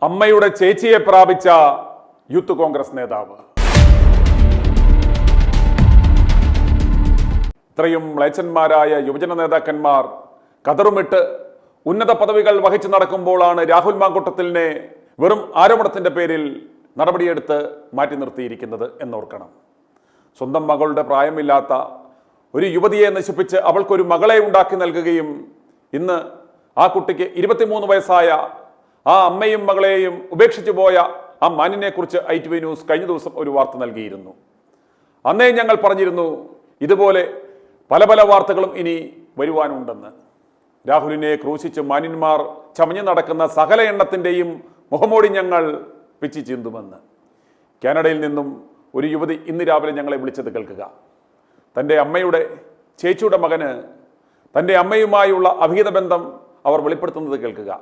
അമ്മയുടെ ചേച്ചിയെ പ്രാപിച്ച യൂത്ത് കോൺഗ്രസ് നേതാവ്. ഇത്രയും മ്ലേച്ഛന്മാരായ യുവജന നേതാക്കന്മാർ കതറുമിട്ട് ഉന്നത പദവികൾ വഹിച്ചു നടക്കുമ്പോഴാണ് രാഹുൽ മാങ്കൂട്ടത്തിലിനെ വെറും ആരോപണത്തിന്റെ പേരിൽ നടപടിയെടുത്ത് മാറ്റി നിർത്തിയിരിക്കുന്നത് എന്നോർക്കണം. സ്വന്തം മകളുടെ പ്രായമില്ലാത്ത ഒരു യുവതിയെ നശിപ്പിച്ച് അവൾക്കൊരു മകളെ ഉണ്ടാക്കി നൽകുകയും ഇന്ന് ആ കുട്ടിക്ക് 23 വയസ്സായ ആ അമ്മയും മകളെയും ഉപേക്ഷിച്ചു പോയ ആ മാനിനെ കുറിച്ച് ITV ന്യൂസ് കഴിഞ്ഞ ദിവസം ഒരു വാർത്ത നൽകിയിരുന്നു. അന്നേ ഞങ്ങൾ പറഞ്ഞിരുന്നു ഇതുപോലെ പല പല വാർത്തകളും ഇനി വരുവാനുണ്ടെന്ന്. രാഹുലിനെ ക്രൂശിച്ച് മാന്യന്മാർ ചമഞ്ഞു നടക്കുന്ന സകല എണ്ണത്തിൻ്റെയും മുഖമോടി ഞങ്ങൾ പിച്ചി ചീന്തുമെന്ന്. കാനഡയിൽ നിന്നും ഒരു യുവതി ഇന്ന് രാവിലെ ഞങ്ങളെ വിളിച്ചത് കേൾക്കുക. തൻ്റെ അമ്മയുടെ ചേച്ചിയുടെ മകന് തൻ്റെ അമ്മയുമായുള്ള അഭിഹിത ബന്ധം അവർ വെളിപ്പെടുത്തുന്നത് കേൾക്കുക.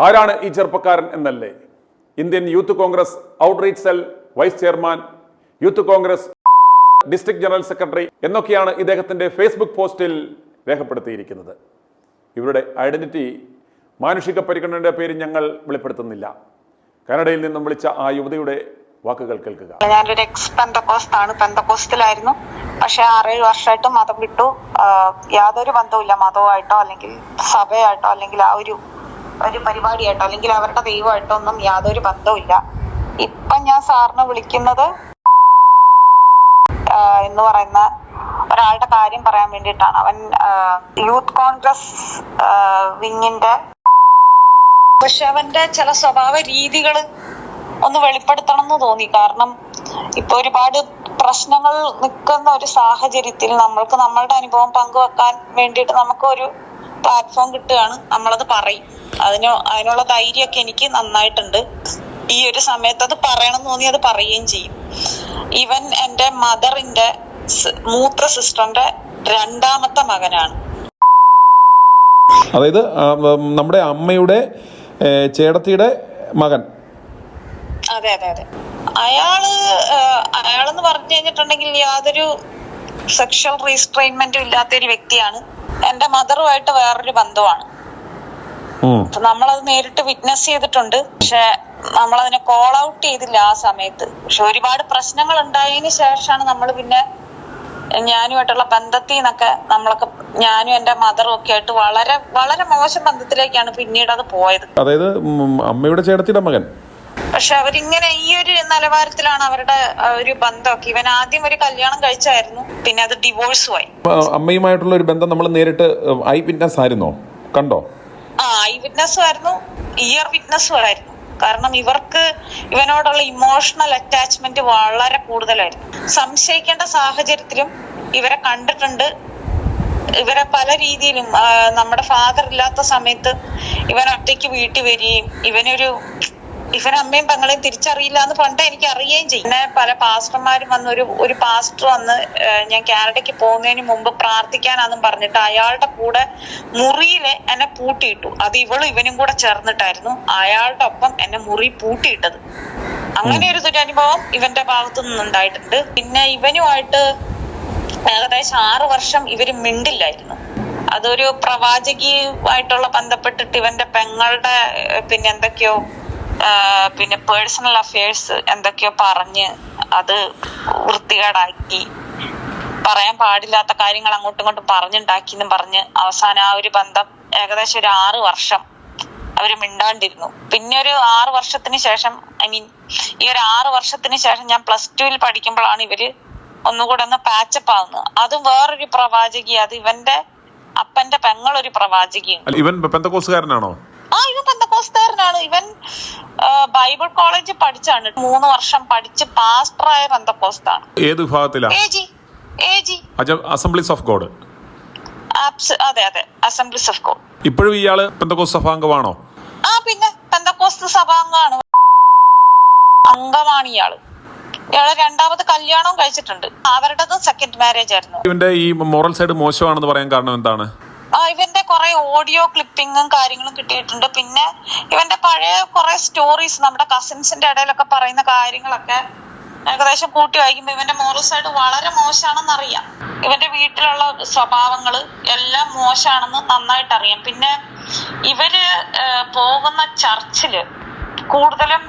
ആരാണ് ഈ ചെറുപ്പക്കാരൻ എന്നല്ലേ? Indian youth Congress outreach cell vice chairman, youth Congress district general secretary എന്നൊക്കെയാണ് ഇദ്ദേഹത്തിൻ്റെ ഫേസ്ബുക്ക് പോസ്റ്റിൽ രേഖപ്പെടുത്തിയിരിക്കുന്നത്. ഇവരുടെ ഐഡന്റിറ്റി മാനുഷിക പരിഗണനയുടെ പേര് ഞങ്ങൾ വെളിപ്പെടുത്തുന്നില്ല. കാനഡയിൽ നിന്നും വിളിച്ച ആ യുവതിയുടെ വാക്കുകൾ കേൾക്കുക. ഞാനൊരു എക്സ് പെന്തക്കോസ്താണ്, പെന്തക്കോസ്റ്റിലായിരുന്നു. പക്ഷെ 6-7 വർഷമായിട്ട് മതം വിട്ടു. യാതൊരു ബന്ധവുമില്ല മതവുമായിട്ടോ അല്ലെങ്കിൽ സഭയായിട്ടോ അല്ലെങ്കിൽ ആ ഒരു പരിപാടിയായിട്ടോ അല്ലെങ്കിൽ അവരുടെ ദൈവമായിട്ടോ ഒന്നും യാതൊരു ബന്ധവുമില്ല. ഇപ്പൊ ഞാൻ സാറിനെ വിളിക്കുന്നത് എന്ന് പറയുന്ന ഒരാളുടെ കാര്യം പറയാൻ വേണ്ടിയിട്ടാണ്. അവൻ യൂത്ത് കോൺഗ്രസ് വിങ്ങിന്റെ, പക്ഷെ അവന്റെ ചില സ്വഭാവ രീതികൾ ഒന്ന് വെളിപ്പെടുത്തണം എന്ന് തോന്നി. കാരണം ഇപ്പൊ ഒരുപാട് പ്രശ്നങ്ങൾ നിൽക്കുന്ന ഒരു സാഹചര്യത്തിൽ നമ്മൾക്ക് നമ്മളുടെ അനുഭവം പങ്കുവെക്കാൻ വേണ്ടിയിട്ട് നമുക്ക് ഒരു പ്ലാറ്റ്ഫോം കിട്ടുകയാണ്. നമ്മളത് പറയും. അതിനുള്ള ധൈര്യമൊക്കെ എനിക്ക് നന്നായിട്ടുണ്ട്. ഈ ഒരു സമയത്ത് അത് പറയണം തോന്നി അത് പറയുകയും ചെയ്യും. ഇവൻ എന്റെ മദറിന്റെ മൂത്ര സിസ്റ്ററിന്റെ 2ാമത്തെ മകനാണ്. അതായത് നമ്മുടെ അമ്മയുടെ ചേടത്തിയുടെ മകൻ. അതെ അതെ അതെ. അയാളെന്ന് പറഞ്ഞു കഴിഞ്ഞിട്ടുണ്ടെങ്കിൽ യാതൊരു സെക്ഷൽ റീസ്ട്രെയിൻമെന്റും ഇല്ലാത്ത ഒരു വ്യക്തിയാണ്. എന്റെ മദറുമായിട്ട് വേറൊരു ബന്ധമാണ്. നമ്മളത് നേരിട്ട് വിറ്റ്നസ് ചെയ്തിട്ടുണ്ട്. പക്ഷെ നമ്മളതിനെ കോൾ ഔട്ട് ചെയ്തില്ല ആ സമയത്ത്. പക്ഷെ ഒരുപാട് പ്രശ്നങ്ങൾ ഉണ്ടായതിനു ശേഷമാണ് നമ്മൾ പിന്നെ ഞാനുമായിട്ടുള്ള ബന്ധത്തിൽ നിന്നൊക്കെ നമ്മളൊക്കെ ഞാനും എന്റെ മദറും ഒക്കെ ആയിട്ട് വളരെ വളരെ മോശം ബന്ധത്തിലേക്കാണ് പിന്നീട് അത് പോയത്. അതായത് അമ്മയുടെ ചേട്ടത്തിയുടെ മകൻ. പക്ഷെ അവരിങ്ങനെ ഈ ഒരു നിലവാരത്തിലാണ് അവരുടെ ഒരു ബന്ധമൊക്കെ. ഇവൻ ആദ്യം ഒരു കല്യാണം കഴിച്ചായിരുന്നു, പിന്നെ അത് ഡിവോഴ്സും ആയി. അമ്മയുമായിട്ടുള്ള ഒരു ബന്ധം നമ്മൾ നേരിട്ട് ഐ വിറ്റ്നസ് ആയിരുന്നോ, കണ്ടോ? ഐ വിറ്റ്നസ്സും ആയിരുന്നു, ഇയർ വിറ്റ്നസ്സും ആയിരുന്നു. കാരണം ഇവർക്ക് ഇവനോടുള്ള ഇമോഷണൽ അറ്റാച്ച്മെന്റ് വളരെ കൂടുതലായിരുന്നു. സംശയിക്കേണ്ട സാഹചര്യത്തിലും ഇവരെ കണ്ടിട്ടുണ്ട്. ഇവരെ പല രീതിയിലും നമ്മുടെ ഫാദർ ഇല്ലാത്ത സമയത്ത് ഇവൻ ഒറ്റയ്ക്ക് വീട്ടിൽ വരികയും ഇവൻ അമ്മയും പെങ്ങളെയും തിരിച്ചറിയില്ല എന്ന് പണ്ട് എനിക്ക് അറിയുകയും ചെയ്യും. പിന്നെ പല പാസ്റ്റർമാരും വന്ന് ഒരു പാസ്റ്റർ വന്ന് ഞാൻ കാനഡയ്ക്ക് പോകുന്നതിന് മുമ്പ് പ്രാർത്ഥിക്കാനാന്നും പറഞ്ഞിട്ട് അയാളുടെ കൂടെ മുറിയിൽ എന്നെ പൂട്ടിയിട്ടു. അത് ഇവനും കൂടെ ചേർന്നിട്ടായിരുന്നു അയാളുടെ ഒപ്പം എന്നെ മുറി പൂട്ടിയിട്ടത്. അങ്ങനെ ഒരു ദുരനുഭവം ഇവന്റെ ഭാഗത്തു നിന്നുണ്ടായിട്ടുണ്ട്. പിന്നെ ഇവനുമായിട്ട് ഏകദേശം 6 വർഷം ഇവര് മിണ്ടില്ലായിരുന്നു. അതൊരു പ്രവാചകിയുമായിട്ടുള്ള ബന്ധപ്പെട്ടിട്ട് ഇവന്റെ പെങ്ങളുടെ പിന്നെ എന്തൊക്കെയോ പിന്നെ പേഴ്സണൽ അഫയേഴ്സ് എന്തൊക്കെയോ പറഞ്ഞ് അത് വൃത്തികേടാക്കി, പറയാൻ പാടില്ലാത്ത കാര്യങ്ങൾ അങ്ങോട്ടും ഇങ്ങോട്ടും പറഞ്ഞുണ്ടാക്കിന്നും പറഞ്ഞ് അവസാനം ആ ഒരു ബന്ധം ഏകദേശം ഒരു 6 വർഷം അവര് മിണ്ടാണ്ടിരുന്നു. പിന്നെ ഒരു 6 വർഷത്തിന് ശേഷം ഈ ഒരു 6 വർഷത്തിന് ശേഷം ഞാൻ +2 പഠിക്കുമ്പോഴാണ് ഇവര് ഒന്നുകൂടെ ഒന്ന് പാച്ചപ്പ് ആവുന്നത്. അതും വേറൊരു പ്രവാചകി, അത് ഇവന്റെ അപ്പന്റെ പെങ്ങളൊരു പ്രവാചകിയാണ്. ഇവൻ പെന്തക്കോസ്തുകാരനാണോ? ഇവൻ പെന്തക്കോസ്തുകാരനാണ്. ഇവൻ ബൈബിൾ കോളേജിൽ പഠിച്ചാണ്. 3 വർഷം പഠിച്ച് പാസ്റ്ററായ പെന്തക്കോസ്താണ്. ഏത് വിഭാഗത്തിലാ? Assemblies of God. അതെ അതെ, അസംബ്ലീസ് ഓഫ് ഗോഡ്. ഇപ്പോഴും ഇയാള് പെന്തക്കോസ്ത് സഭാംഗമാണോ? പിന്നെ പെന്തക്കോസ്ത് സഭാംഗമാണ്, അംഗമാണ് ഇയാള്. 2ാമത് കല്യാണവും കഴിച്ചിട്ടുണ്ട്. അവരുടേതും സെക്കൻഡ് മാരേജ് ആയിരുന്നു. ഇവന്റെ ഈ മോറൽ സൈഡ് മോശമാണെന്ന് പറയാൻ കാരണം എന്താണ്? ഇവന്റെ കുറെ ഓഡിയോ ക്ലിപ്പിങ്ങും കാര്യങ്ങളും കിട്ടിയിട്ടുണ്ട്. പിന്നെ ഇവന്റെ പഴയ കുറെ സ്റ്റോറീസ് നമ്മുടെ കസിൻസിന്റെ ഇടയിലൊക്കെ പറയുന്ന കാര്യങ്ങളൊക്കെ ഏകദേശം കൂട്ടി വായിക്കുമ്പോ ഇവന്റെ മോറൽ സൈഡ് വളരെ മോശമാണെന്നറിയാം. ഇവന്റെ വീട്ടിലുള്ള സ്വഭാവങ്ങള് എല്ലാം മോശമാണെന്ന് നന്നായിട്ട് അറിയാം. പിന്നെ ഇവര് പോകുന്ന ചർച്ചില് കൂടുതലും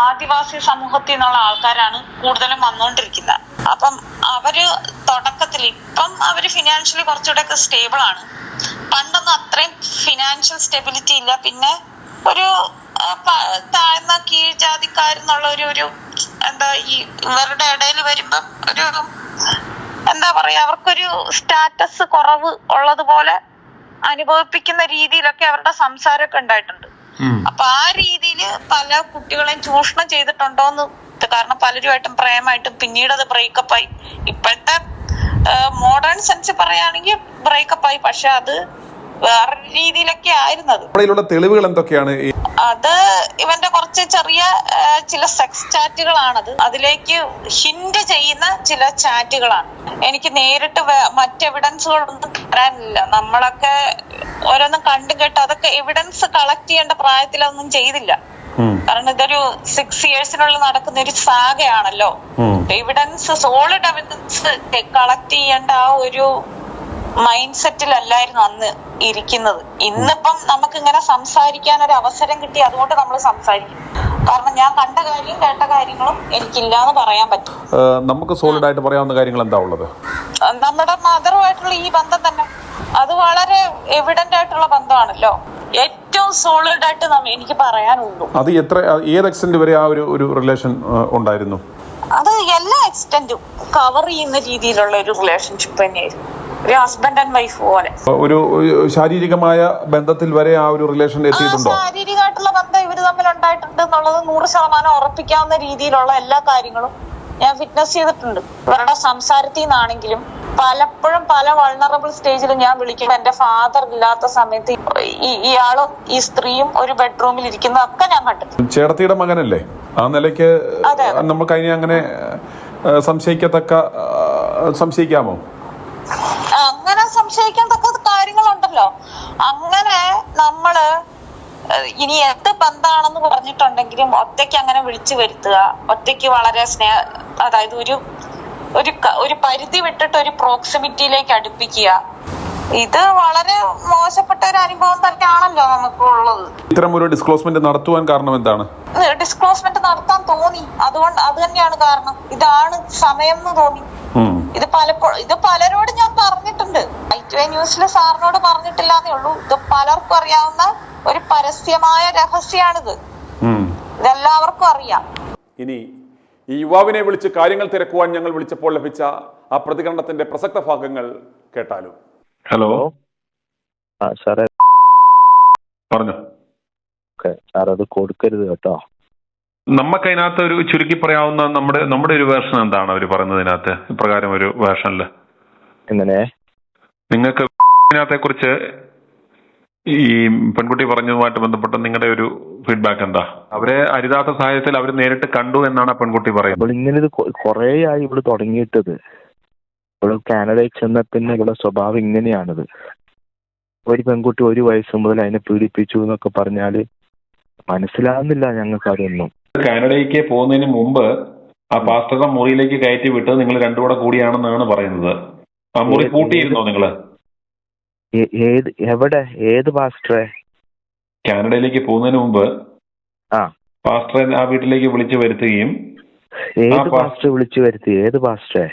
ആദിവാസി സമൂഹത്തിൽ നിന്നുള്ള ആൾക്കാരാണ് കൂടുതലും വന്നുകൊണ്ടിരിക്കുന്നത്. അപ്പം അവര് തുടക്കത്തിൽ ഇപ്പം അവര് ഫിനാൻഷ്യലി കുറച്ചുകൂടെ സ്റ്റേബിൾ ആണ്. പണ്ടൊന്നും അത്രയും ഫിനാൻഷ്യൽ സ്റ്റെബിലിറ്റി ഇല്ല. പിന്നെ ഒരു താഴ്ന്ന കീഴ്ജാതിക്കാരെന്നുള്ള ഒരു എന്താ ഈ ഇവരുടെ ഇടയിൽ വരുമ്പം ഒരു എന്താ പറയാ, അവർക്കൊരു സ്റ്റാറ്റസ് കുറവ് ഉള്ളതുപോലെ അനുഭവിപ്പിക്കുന്ന രീതിയിലൊക്കെ അവരുടെ സംസാരമൊക്കെ ഉണ്ടായിട്ടുണ്ട്. അപ്പൊ ആ രീതിയിൽ പല കുട്ടികളെയും ചൂഷണം ചെയ്തിട്ടുണ്ടോന്ന്, കാരണം പലരുമായിട്ടും പ്രേമായിട്ടും പിന്നീട് അത് ബ്രേക്കപ്പ് ആയി. ഇപ്പോഴത്തെ മോഡേൺ സെൻസ് പറയുകയാണെങ്കിൽ ബ്രേക്കപ്പ് ആയി, പക്ഷെ അത് വേറെ രീതിയിലൊക്കെ ആയിരുന്നത്. തെളിവുകൾ എന്തൊക്കെയാണ്? അത് ഇവന്റെ കുറച്ച് ചെറിയ ചില സെക്സ് ചാറ്റുകളാണത്. അതിലേക്ക് ഹിന്റ് ചെയ്യുന്ന ചില ചാറ്റുകളാണ്. എനിക്ക് നേരിട്ട് മറ്റ് എവിഡൻസുകളൊന്നും തരാനില്ല. നമ്മളൊക്കെ ഓരോന്നും കണ്ടും കേട്ട് അതൊക്കെ എവിഡൻസ് കളക്ട് ചെയ്യേണ്ട പ്രായത്തിൽ അതൊന്നും ചെയ്തില്ല. കാരണം ഇതൊരു 6 yearsനുള്ളിൽ നടക്കുന്ന ഒരു സാഗയാണല്ലോ. എവിഡൻസ്, സോളിഡ് എവിഡൻസ് കളക്ട് ചെയ്യേണ്ട ആ ഒരു മൈൻഡ് സെറ്റിലല്ലായിരുന്നു അന്ന് ഇരിക്കുന്നത്. ഇന്നിപ്പം നമുക്ക് ഇങ്ങനെ സംസാരിക്കാൻ ഒരു അവസരം കിട്ടി, അതുകൊണ്ട് നമ്മൾ സംസാരിക്കും. കാരണം ഞാൻ കണ്ട കാര്യം കേട്ട കാര്യങ്ങളും എനിക്കില്ലാന്ന് പറയാൻ പറ്റും. നമുക്ക് സോളിഡ് ആയിട്ട് പറയാവുന്ന കാര്യങ്ങൾ എന്താ ഉള്ളത്? നമ്മുടെ മദറുമായിട്ടുള്ള ഈ ബന്ധം തന്നെ അത് വളരെ എവിഡന്റ് ആയിട്ടുള്ള ബന്ധമാണല്ലോ. ഏറ്റവും സോളിഡ് ആയിട്ട് എനിക്ക് പറയാനുള്ളൂ. അത് ഏത് എക്സ്റ്റെന്റ് വരെ ആ ഒരു റിലേഷൻ ഉണ്ടായിരുന്നു? അത് എല്ലാ എക്സ്റ്റെന്റും കവർ ചെയ്യുന്ന രീതിയിലുള്ള ഒരു റിലേഷൻഷിപ്പ് തന്നെയായിരുന്നു. ഒരു ഹസ്ബൻഡ് ആൻഡ് വൈഫ് പോലെ. ഒരു ശാരീരികമായ ബന്ധത്തിൽ വരെ ആ ഒരു റിലേഷൻ എത്തിയിട്ടുണ്ടോ? ശാരീരികമായിട്ടുള്ള ബന്ധം ഇവര് തമ്മിൽ ഉണ്ടായിട്ടുണ്ട് എന്നുള്ളത് 100% ഉറപ്പിക്കാവുന്ന രീതിയിലുള്ള എല്ലാ കാര്യങ്ങളും ഞാൻ വിറ്റ്നസ് ചെയ്തിട്ടുണ്ട്. ഇവരുടെ സംസാരത്തിൽ നിന്നാണെങ്കിലും പലപ്പോഴും പല വൾണറബിൾ സ്റ്റേജിലും ഞാൻ വിളിക്കുമ്പോൾ എന്റെ ഫാദർ ഇല്ലാത്ത സമയത്ത് ഇയാളും ഈ സ്ത്രീയും ഒരു ബെഡ്റൂമിൽ ഇരിക്കുന്നതൊക്കെ ഞാൻ കണ്ടിട്ടുണ്ട്. ചേട്ടത്തിയുടെ മകനല്ലേ? ആ നിലയ്ക്ക് നമുക്ക് അതിനെ അങ്ങനെ സംശയിക്കാമോ? അങ്ങനെ സംശയിക്കാൻ തക്ക കാര്യങ്ങളുണ്ടല്ലോ. അങ്ങനെ നമ്മള് ഇനി എന്ത് ബന്ധാണെന്ന് പറഞ്ഞിട്ടുണ്ടെങ്കിലും ഒറ്റയ്ക്ക് അങ്ങനെ വിളിച്ചു വരുത്തുക, ഒറ്റയ്ക്ക് വളരെ അതായത് ഒരു പരിധി വിട്ടിട്ട് ഒരു പ്രോക്സിമിറ്റിയിലേക്ക് അടുപ്പിക്കുക, ഇത് വളരെ മോശപ്പെട്ട ഒരു അനുഭവം തന്നെയാണല്ലോ നമുക്കുള്ളത്. ഇത്തരം ഒരു ഡിസ്ക്ലോസ്മെന്റ് നടത്തുവാൻ കാരണം എന്താണ്? ഡിസ്ക്ലോസ്മെന്റ് നടത്താൻ തോന്നി, അതുകൊണ്ട് അത് തന്നെയാണ് കാരണം. ഇതാണ് സമയം എന്ന് തോന്നി. ഇത് പലരോടും ഞാൻ പറഞ്ഞിട്ടുണ്ട്. i2a ന്യൂസിൽ സാറിനോട് പറഞ്ഞിട്ടില്ലാന്നേ ഉള്ളൂ. ഇത് പലർക്കും അറിയാവുന്ന ഒരു പരസ്യമായ രഹസ്യമാണിത്. ഇതെല്ലാവർക്കും അറിയാം. ഇനി ഈ യുവാവിനെ വിളിച്ച് കാര്യങ്ങൾ തിരക്കുവാൻ ഞങ്ങൾ വിളിച്ചപ്പോൾ ലഭിച്ച ആ പ്രതികരണത്തിന്റെ പ്രസക്ത ഭാഗങ്ങൾ കേട്ടാലോ? ഹലോ സാറേ, പറഞ്ഞു. സാർ അത് കൊടുക്കരുത് കേട്ടോ. നമുക്കതിനകത്ത് ഒരു ചുരുക്കി പറയാവുന്ന നമ്മുടെ ഒരു വേർഷൻ എന്താണ് അവർ പറയുന്നതിനകത്ത്? ഇപ്രകാരം ഒരു വേർഷനില് എങ്ങനെ നിങ്ങൾക്ക് ഇതിനകത്തെ കുറിച്ച് ഈ പെൺകുട്ടി പറഞ്ഞതുമായിട്ട് ബന്ധപ്പെട്ട നിങ്ങളുടെ ഒരു ഫീഡ്ബാക്ക് എന്താ? അവരെ അരുതാത്ത സാഹചര്യത്തിൽ അവർ നേരിട്ട് കണ്ടു എന്നാണ് ആ പെൺകുട്ടി പറയുന്നത്. ഇങ്ങനെ ഇത് കുറേ ആയി ഇവിടെ തുടങ്ങിയിട്ടത്. ഇവിടെ കാനഡയിൽ ചെന്ന പിന്നെ ഇവിടെ സ്വഭാവം ഇങ്ങനെയാണിത്. ഒരു പെൺകുട്ടി 1 വയസ്സ് മുതൽ അതിനെ പീഡിപ്പിച്ചു എന്നൊക്കെ പറഞ്ഞാല് മനസ്സിലാകുന്നില്ല ഞങ്ങൾക്ക് അതൊന്നും. കാനഡയ്ക്ക് പോകുന്നതിന് മുമ്പ് ആ പാസ്റ്ററുടെ മുറിയിലേക്ക് കയറ്റി വിട്ടത് നിങ്ങൾ രണ്ടും കൂടെ കൂടിയാണെന്നാണ് പറയുന്നത്. ആ മുറി കൂട്ടിയിരുന്നോ നിങ്ങള്? എവിടെ? ഏത് പാസ്റ്ററെ? കാനഡയിലേക്ക് പോകുന്നതിന് മുമ്പ് പാസ്റ്ററെ ആ വീട്ടിലേക്ക് വിളിച്ചു വരുത്തുകയും. ഏത് പാസ്റ്റർ വിളിച്ചു വരുത്തി? ഏത് പാസ്റ്ററെ?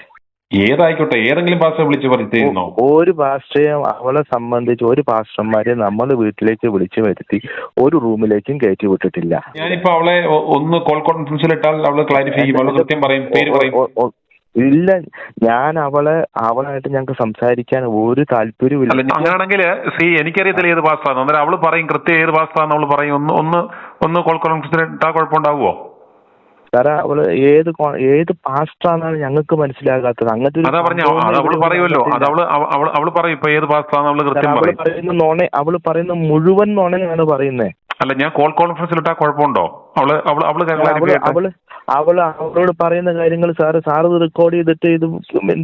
ഏതായിക്കോട്ടെ, ഏതെങ്കിലും പാസ്റ്ററെ വിളിച്ചു വരുത്തിയിരുന്നോ? ഒരു പാസ്റ്ററെയും അവളെ സംബന്ധിച്ച് ഒരു പാസ്റ്റർമാരെ നമ്മൾ വീട്ടിലേക്ക് വിളിച്ചു വരുത്തി ഒരു റൂമിലേക്കും കയറ്റി വിട്ടിട്ടില്ല. ഞാനിപ്പോ അവളെ ഒന്ന് കോൾ കോൺഫറൻസിൽ ഇട്ടാൽ അവള് ക്ലാരിഫൈ ചെയ്യും, അവള് കൃത്യം പറയും, പേര് പറയും. ഇല്ല, ഞാൻ അവളായിട്ട് ഞങ്ങൾക്ക് സംസാരിക്കാൻ ഒരു താല്പര്യമില്ല. അങ്ങനെയാണെങ്കിൽ എനിക്കറിയത്തില്ല ഏത് പാസ്റ്ററാണ്. അന്നേരം അവള് പറയും കൃത്യം ഏത് പാസ്റ്ററാന്ന് അവള് പറയും. ഒന്ന് കോൾ കോൺഫറൻസിൽ ഇട്ടാൽ കുഴപ്പമുണ്ടാവുമോ? സാറേ, ഏത് പാസ്റ്ററാന്നാണ് ഞങ്ങൾക്ക് മനസ്സിലാകാത്തത്. അങ്ങനത്തെ പറയുമല്ലോ, അവള് പറയും ഇപ്പൊ ഏത് പാസ്റ്ററാന്ന് അവള് കൃത്യം പറയും. അവള് പറയുന്ന മുഴുവൻ നുണയാണ് പറയുന്നത്. അല്ല, ഞാൻ കോൾ കോൺഫറൻസിൽ ഇട്ടാൽ കുഴപ്പമുണ്ടോ? അവളോട് പറയുന്ന കാര്യങ്ങൾ സാറ് ഇത് റെക്കോർഡ് ചെയ്തിട്ട് ഇത്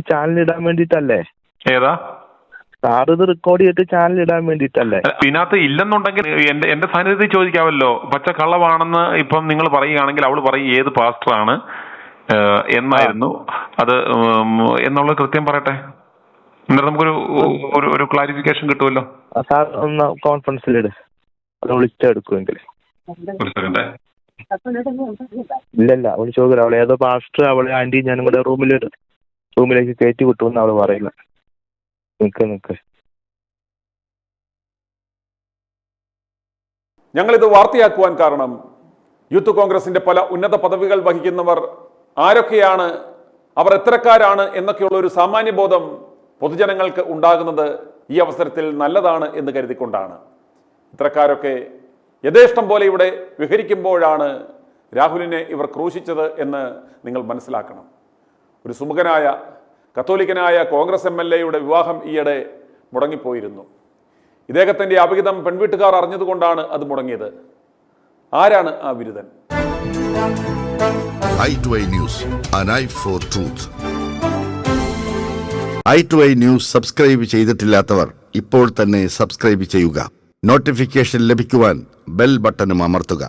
ചാനലിൽ ഇടാൻ വേണ്ടിട്ടല്ലേ? ഏതാ? സാറ് ഇത് റെക്കോർഡ് ചെയ്തിട്ട് ചാനൽ ഇടാൻ വേണ്ടിട്ടല്ലേ? ഇതിനകത്ത് ഇല്ലെന്നുണ്ടെങ്കിൽ എന്റെ സാന്നിധ്യത്തിൽ ചോദിക്കാമല്ലോ. പച്ച കള്ളമാണെന്ന് ഇപ്പം നിങ്ങൾ പറയുകയാണെങ്കിൽ അവള് പറയും ഏത് പാസ്റ്ററാണ് എന്നായിരുന്നു അത് എന്നുള്ളത് കൃത്യം പറയട്ടെ. എന്നിട്ട് നമുക്കൊരു ക്ലാരിഫിക്കേഷൻ കിട്ടുമല്ലോ. സാർ ഒന്ന് കോൺഫറൻസിലിട്, അത് വിളിച്ചെടുക്കുമെങ്കിൽ. ഒരു സെക്കൻഡ്. ഇല്ലല്ല, അവള് ചോദിക്കില്ല. അവളെ ഏതോ പാസ്റ്റർ അവളെ ആന്റി ഞാനും കൂടെ റൂമിലേക്ക് കയറ്റി വിട്ടുവെന്ന് അവള് പറയുന്നത്. നിക്ക് ഞങ്ങളിത് വാർത്തയാക്കുവാൻ കാരണം യൂത്ത് കോൺഗ്രസിന്റെ പല ഉന്നത പദവികൾ വഹിക്കുന്നവർ ആരൊക്കെയാണ്, അവർ എത്രക്കാരാണ് എന്നൊക്കെയുള്ള ഒരു സാമാന്യ ബോധം പൊതുജനങ്ങൾക്ക് ഉണ്ടാകുന്നത് ഈ അവസരത്തിൽ നല്ലതാണ് എന്ന് കരുതിക്കൊണ്ടാണ്. ഇത്തരക്കാരൊക്കെ യഥേഷ്ടം പോലെ ഇവിടെ വിഹരിക്കുമ്പോഴാണ് രാഹുലിനെ ഇവർ ക്രൂശിച്ചത് എന്ന് നിങ്ങൾ മനസ്സിലാക്കണം. ഒരു സുമുഖനായ കത്തോലിക്കനായ കോൺഗ്രസ് MLA വിവാഹം ഈയിടെ മുടങ്ങിപ്പോയിരുന്നു. ഇദ്ദേഹത്തിന്റെ അവിഹിതം പെൺവീട്ടുകാർ അറിഞ്ഞതുകൊണ്ടാണ് അത് മുടങ്ങിയത്. ആരാണ് ആ ബിരുദൻ? i2i News, an eye for truth. i2i News subscribe ചെയ്തിട്ടില്ലാത്തവർ ഇപ്പോൾ തന്നെ സബ്സ്ക്രൈബ് ചെയ്യുക. നോട്ടിഫിക്കേഷൻ ലഭിക്കുവാൻ ബെൽ ബട്ടണും അമർത്തുക.